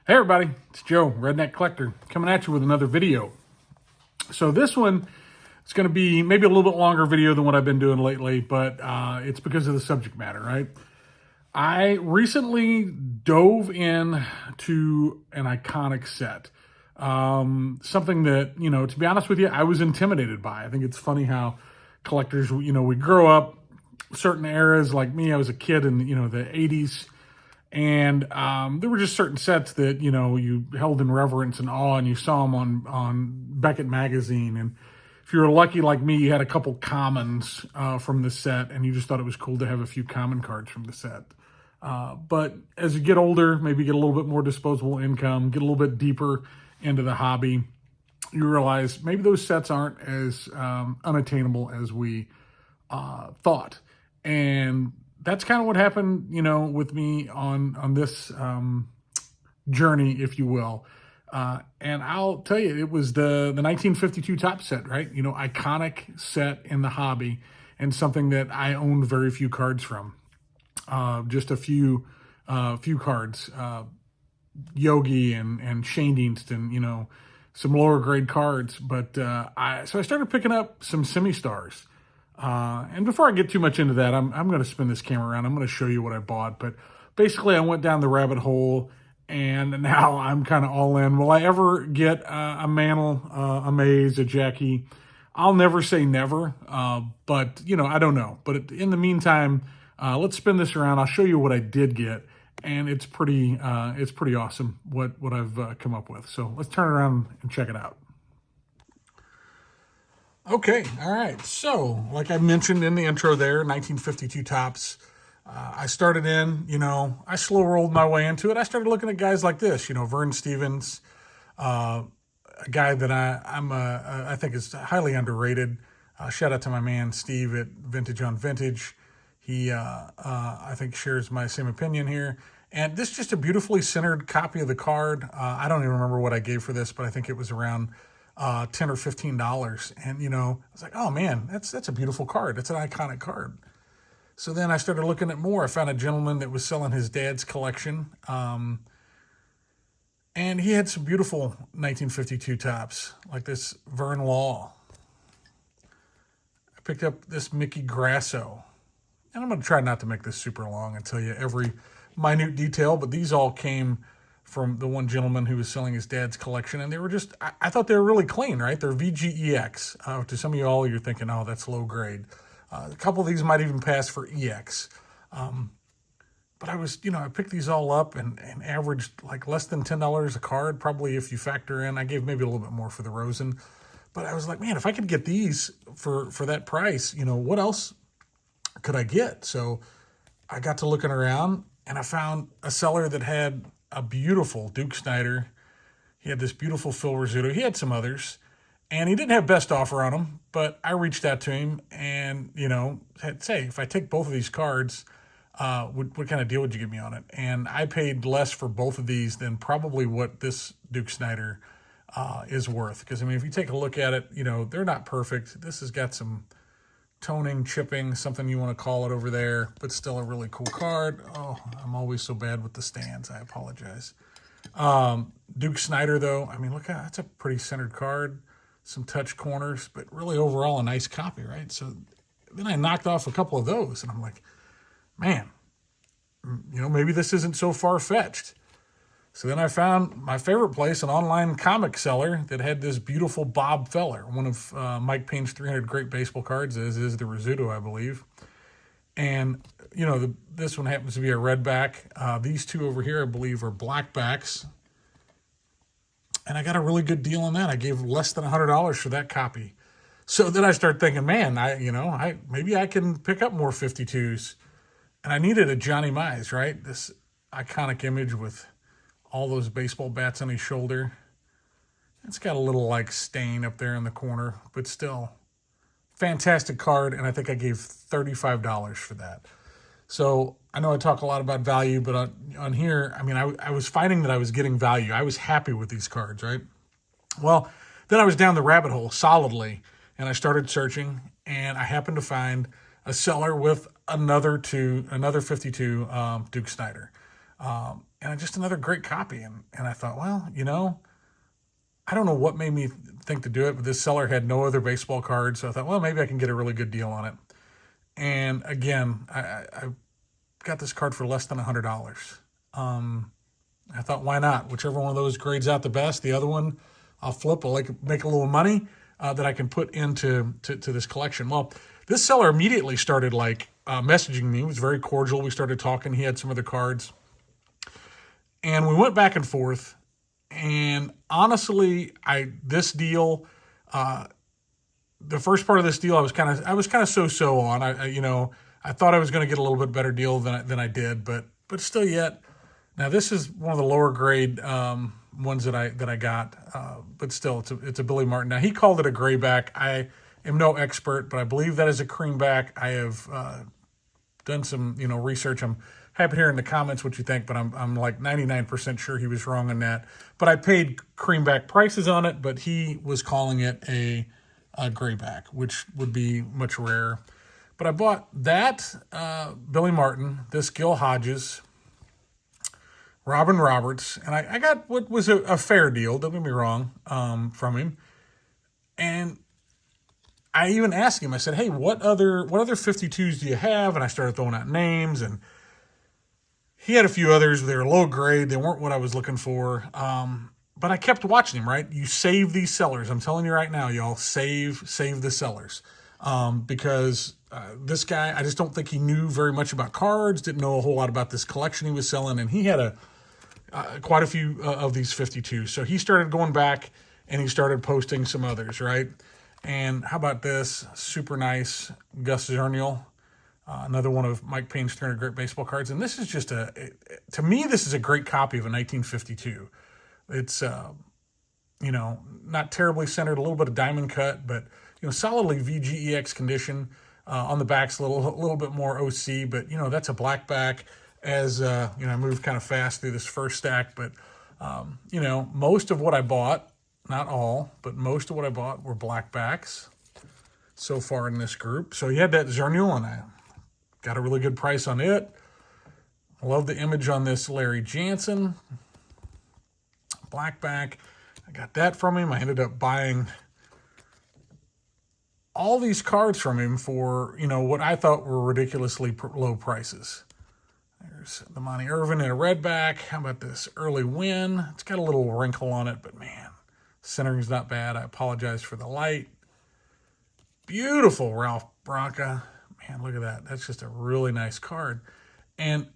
Hey everybody, it's Joe, Redneck Collector, coming at you with another video. So this one is going to be maybe a little bit longer video than what I've been doing lately, but it's because of the subject matter, right? I recently dove in to an iconic set. Something that, to be honest with you, I was intimidated by. I think it's funny how collectors, we grow up certain eras. Like me, I was a kid in, the 80s. And there were just certain sets that, you held in reverence and awe, and you saw them on Beckett magazine. And if you were lucky like me, you had a couple commons from the set, and you just thought it was cool to have a few common cards from the set. But as you get older, maybe get a little bit more disposable income, get a little bit deeper into the hobby, you realize maybe those sets aren't as unattainable as we thought. And that's kind of what happened, with me on this journey, if you will. And I'll tell you, it was the 1952 top set, right? Iconic set in the hobby, and something that I owned very few cards from. Just a few cards. Yogi and Shane Deanston, some lower grade cards. But I started picking up some semi-stars. And before I get too much into that, I'm going to spin this camera around. I'm going to show you what I bought. But basically, I went down the rabbit hole, and now I'm kind of all in. Will I ever get a Mantle, a Maze, a Jackie? I'll never say never, but, I don't know. But in the meantime, let's spin this around. I'll show you what I did get, and it's pretty awesome what I've come up with. So let's turn around and check it out. Okay, all right. So, like I mentioned in the intro there, 1952 tops. I started in, I slow rolled my way into it. I started looking at guys like this, Vern Stevens, a guy that I think is highly underrated. Shout out to my man Steve at Vintage on Vintage. He, I think, shares my same opinion here. And this is just a beautifully centered copy of the card. I don't even remember what I gave for this, but I think it was around $10 or $15. And, I was like, oh man, that's a beautiful card. It's an iconic card. So then I started looking at more. I found a gentleman that was selling his dad's collection. And he had some beautiful 1952 tops, like this Vern Law. I picked up this Mickey Grasso. And I'm going to try not to make this super long and tell you every minute detail, but these all came from the one gentleman who was selling his dad's collection, and they were just, I thought they were really clean, right? They're VGEX. To some of you all, you're thinking, oh, that's low grade. A couple of these might even pass for EX. But I was, I picked these all up and averaged like less than $10 a card, probably if you factor in. I gave maybe a little bit more for the Rosen. But I was like, man, if I could get these for that price, what else could I get? So I got to looking around, and I found a seller that had a beautiful Duke Snider. He had this beautiful Phil Rizzuto. He had some others, and he didn't have best offer on them, but I reached out to him and, said, say, if I take both of these cards, what kind of deal would you give me on it? And I paid less for both of these than probably what this Duke Snider is worth. Because, if you take a look at it, they're not perfect. This has got some toning, chipping, something you want to call it over there, but still a really cool card. Oh, I'm always so bad with the stands. I apologize. Duke Snider, though, look, that's a pretty centered card. Some touch corners, but really overall a nice copy, right? So then I knocked off a couple of those, and I'm like, man, maybe this isn't so far-fetched. So then I found my favorite place, an online comic seller that had this beautiful Bob Feller, one of Mike Payne's 300 great baseball cards, as is the Rizzuto, I believe. And, this one happens to be a red back. These two over here, I believe, are black backs. And I got a really good deal on that. I gave less than $100 for that copy. So then I started thinking, man, maybe I can pick up more 52s. And I needed a Johnny Mize, right? This iconic image with all those baseball bats on his shoulder. It's got a little stain up there in the corner, but still fantastic card. And I think I gave $35 for that. So I know I talk a lot about value, but on here, I was finding that I was getting value. I was happy with these cards, right? Well, then I was down the rabbit hole solidly, and I started searching, and I happened to find a seller with another 52 Duke Snider. And just another great copy. And I thought, well, I don't know what made me think to do it, but this seller had no other baseball cards. So I thought, well, maybe I can get a really good deal on it. And again, I got this card for less than $100. I thought, why not? Whichever one of those grades out the best, the other one I'll flip. I'll make a little money that I can put into to this collection. Well, this seller immediately started messaging me. He was very cordial. We started talking. He had some other cards. And we went back and forth. And honestly, this deal, the first part of this deal, I was kind of so on. I thought I was going to get a little bit better deal than I did, but still yet. Now this is one of the lower grade ones that I got, but still it's a Billy Martin. Now he called it a grayback. I am no expert, but I believe that is a creamback. I have done some research. I'm happy to hear in the comments what you think, but I'm like 99% sure he was wrong on that. But I paid creamback prices on it, but he was calling it a grayback, which would be much rarer. But I bought that Billy Martin, this Gil Hodges, Robin Roberts, and I got what was a fair deal, don't get me wrong, from him. And I even asked him, I said, hey, what other 52s do you have? And I started throwing out names, and he had a few others. They were low grade. They weren't what I was looking for. But I kept watching him, right? You save these sellers. I'm telling you right now, y'all, save the sellers. Because this guy, I just don't think he knew very much about cards, didn't know a whole lot about this collection he was selling, and he had quite a few of these 52s. So he started going back, and he started posting some others, right? And how about this? Super nice Gus Zernial. Another one of Mike Payne's 300 Great Baseball cards. And this is just to me, this is a great copy of a 1952. It's, not terribly centered, a little bit of diamond cut, but, solidly VGEX condition. On the back's a little bit more OC, but, that's a black back as, I moved kind of fast through this first stack. But, most of what I bought, not all, but most of what I bought were black backs so far in this group. So you had that Zernial, and I got a really good price on it. I love the image on this Larry Jansen. Blackback. I got that from him. I ended up buying all these cards from him for, what I thought were ridiculously low prices. There's the Monty Irvin in a redback. How about this Early Win? It's got a little wrinkle on it, but man, centering's not bad. I apologize for the light. Beautiful Ralph Branca. Man, look at that. That's just a really nice card. And,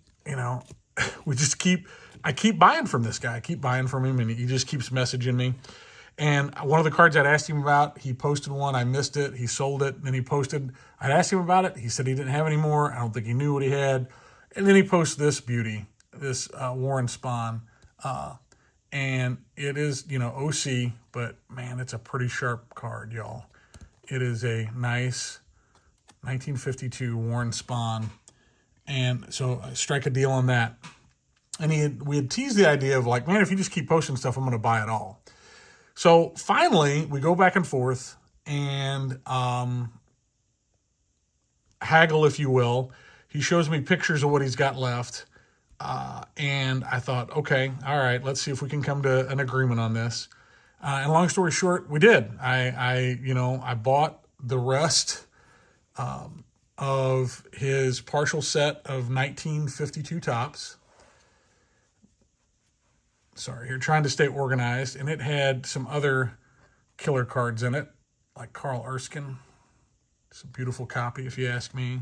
I keep buying from this guy. I keep buying from him, and he just keeps messaging me. And one of the cards I'd asked him about, he posted one. I missed it. He sold it. Then he posted. I'd asked him about it. He said he didn't have any more. I don't think he knew what he had. And then he posted this beauty, this Warren Spahn. And it is, OC, but, man, it's a pretty sharp card, y'all. It is a nice 1952 Warren Spahn. And so I strike a deal on that. And we had teased the idea of man, if you just keep posting stuff, I'm going to buy it all. So finally, we go back and forth and haggle, if you will. He shows me pictures of what he's got left. And I thought, okay, all right, let's see if we can come to an agreement on this. And long story short, we did. I bought the rest of his partial set of 1952 tops. Sorry, you're trying to stay organized. And it had some other killer cards in it, like Carl Erskine. It's a beautiful copy, if you ask me.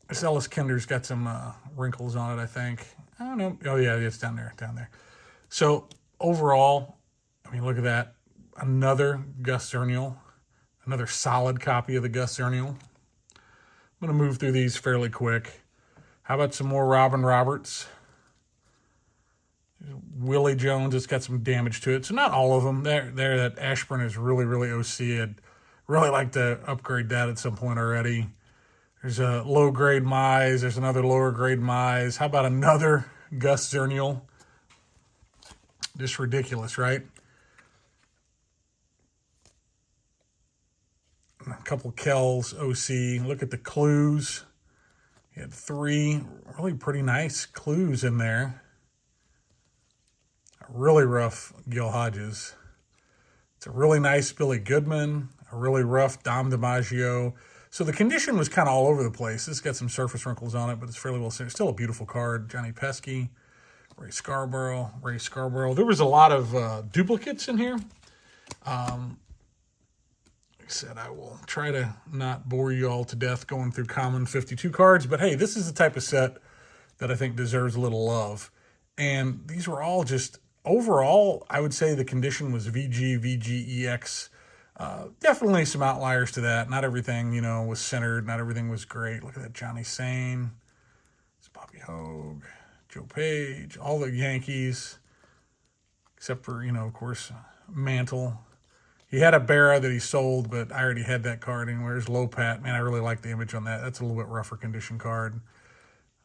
This Ellis Kinder's got some wrinkles on it, I think. I don't know. Oh, yeah, it's down there. So overall, look at that. Another Gus Zernial. Another solid copy of the Gus Zernial. I'm going to move through these fairly quick. How about some more Robin Roberts? Willie Jones, it's got some damage to it. So not all of them. That Ashburn is really, really OC. I'd really like to upgrade that at some point already. There's a low-grade Mize. There's another lower-grade Mize. How about another Gus Zernial? Just ridiculous, right? A couple Kells, OC. Look at the clues. You had 3 really pretty nice clues in there. A really rough Gil Hodges. It's a really nice Billy Goodman, a really rough Dom DiMaggio. So the condition was kind of all over the place. This got some surface wrinkles on it, but it's fairly well seen. Still a beautiful card. Johnny Pesky, Ray Scarborough. There was a lot of duplicates in here. Like I said, I will try to not bore you all to death going through common 52 cards, but hey, this is the type of set that I think deserves a little love. And these were all just, overall, I would say the condition was VG, VGEX. Definitely some outliers to that. Not everything, was centered. Not everything was great. Look at that Johnny Sane. It's Bobby Hogue, Joe Page, all the Yankees, except for, of course, Mantle. He had a Berra that he sold, but I already had that card. And where's Lopat? Man, I really like the image on that. That's a little bit rougher condition card.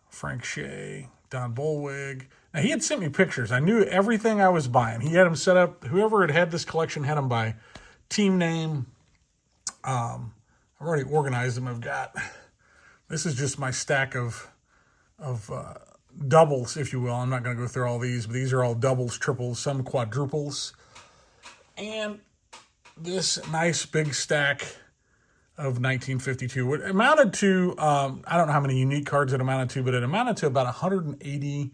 Frank Shea, Don Bolwig. Now, he had sent me pictures. I knew everything I was buying. He had them set up. Whoever had this collection had them by team name. I've already organized them. This is just my stack of doubles, if you will. I'm not going to go through all these, but these are all doubles, triples, some quadruples. And this nice big stack of 1952. It amounted to, I don't know how many unique cards it amounted to, but it amounted to about 180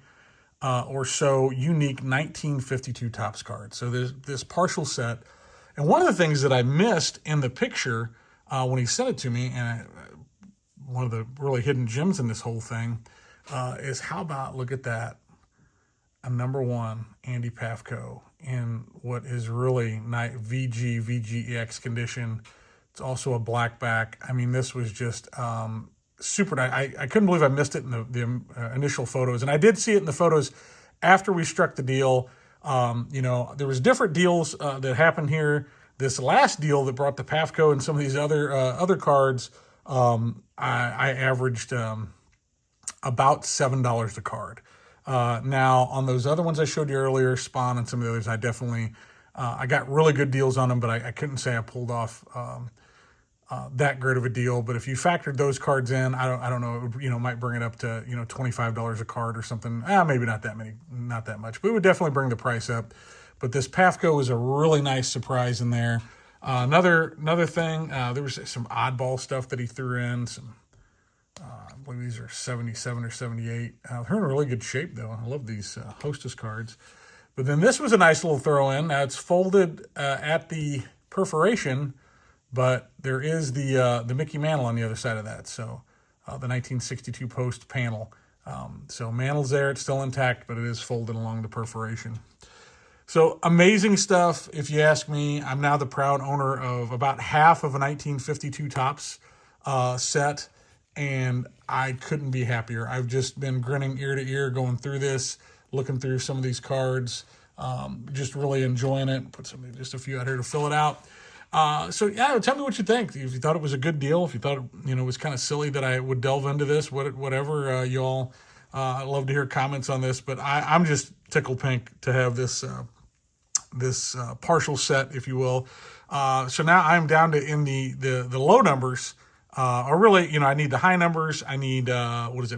or so unique 1952 Topps cards. So there's this partial set. And one of the things that I missed in the picture when he sent it to me, and one of the really hidden gems in this whole thing, is how about, look at that, a number 1 Andy Pafko in what is really nice VGEX condition. It's also a black back. I mean, this was just super nice. I couldn't believe I missed it in the initial photos. And I did see it in the photos after we struck the deal. There was different deals that happened here. This last deal that brought the Pafko and some of these other cards, I averaged about $7 a card. Now, on those other ones I showed you earlier, Spawn and some of the others, I definitely, I got really good deals on them, but I couldn't say I pulled off that great of a deal. But if you factored those cards in, I don't know, it would, might bring it up to, $25 a card or something. Maybe not that much, but it would definitely bring the price up. But this Pafko was a really nice surprise in there. Another thing, there was some oddball stuff that he threw in, I believe these are 77 or 78. They're in really good shape, though. I love these Hostess cards. But then this was a nice little throw-in. Now, it's folded at the perforation, but there is the Mickey Mantle on the other side of that. So the 1962 post panel. So Mantle's there. It's still intact, but it is folded along the perforation. So amazing stuff, if you ask me. I'm now the proud owner of about half of a 1952 Topps set. And I couldn't be happier. I've just been grinning ear to ear going through this, looking through some of these cards, just really enjoying it. Put just a few out here to fill it out. So yeah, tell me what you think. If you thought it was a good deal, if you thought it was kind of silly that I would delve into this, whatever, y'all. I'd love to hear comments on this, but I'm just tickled pink to have this partial set, if you will. So now I'm down to in the low numbers. Or really, I need the high numbers. I need,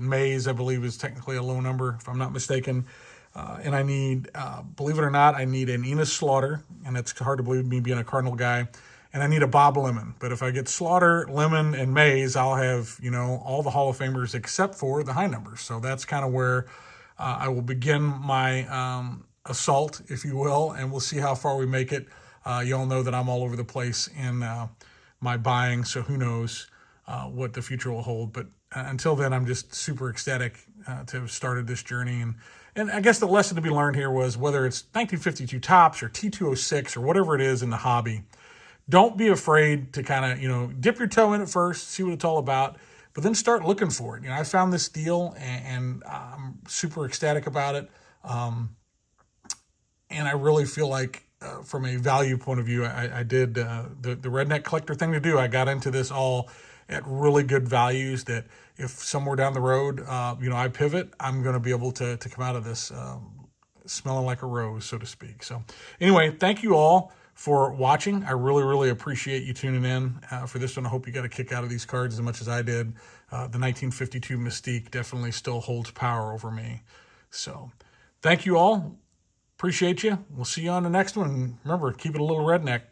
Mays, I believe is technically a low number, if I'm not mistaken. And I need, believe it or not, I need an Enos Slaughter, and it's hard to believe me being a Cardinal guy. And I need a Bob Lemon. But if I get Slaughter, Lemon, and Mays, I'll have, all the Hall of Famers except for the high numbers. So that's kind of where I will begin my assault, if you will, and we'll see how far we make it. You all know that I'm all over the place in my buying, so who knows what the future will hold. But until then, I'm just super ecstatic to have started this journey. And I guess the lesson to be learned here was whether it's 1952 Topps or T206 or whatever it is in the hobby, don't be afraid to kind of, dip your toe in it first, see what it's all about, but then start looking for it. I found this deal and I'm super ecstatic about it. And I really feel like from a value point of view, I did the redneck collector thing to do. I got into this all at really good values that if somewhere down the road, I pivot, I'm going to be able to come out of this smelling like a rose, so to speak. So anyway, thank you all for watching. I really, really appreciate you tuning in for this one. I hope you got a kick out of these cards as much as I did. The 1952 Mystique definitely still holds power over me. So thank you all. Appreciate you. We'll see you on the next one. Remember, keep it a little redneck.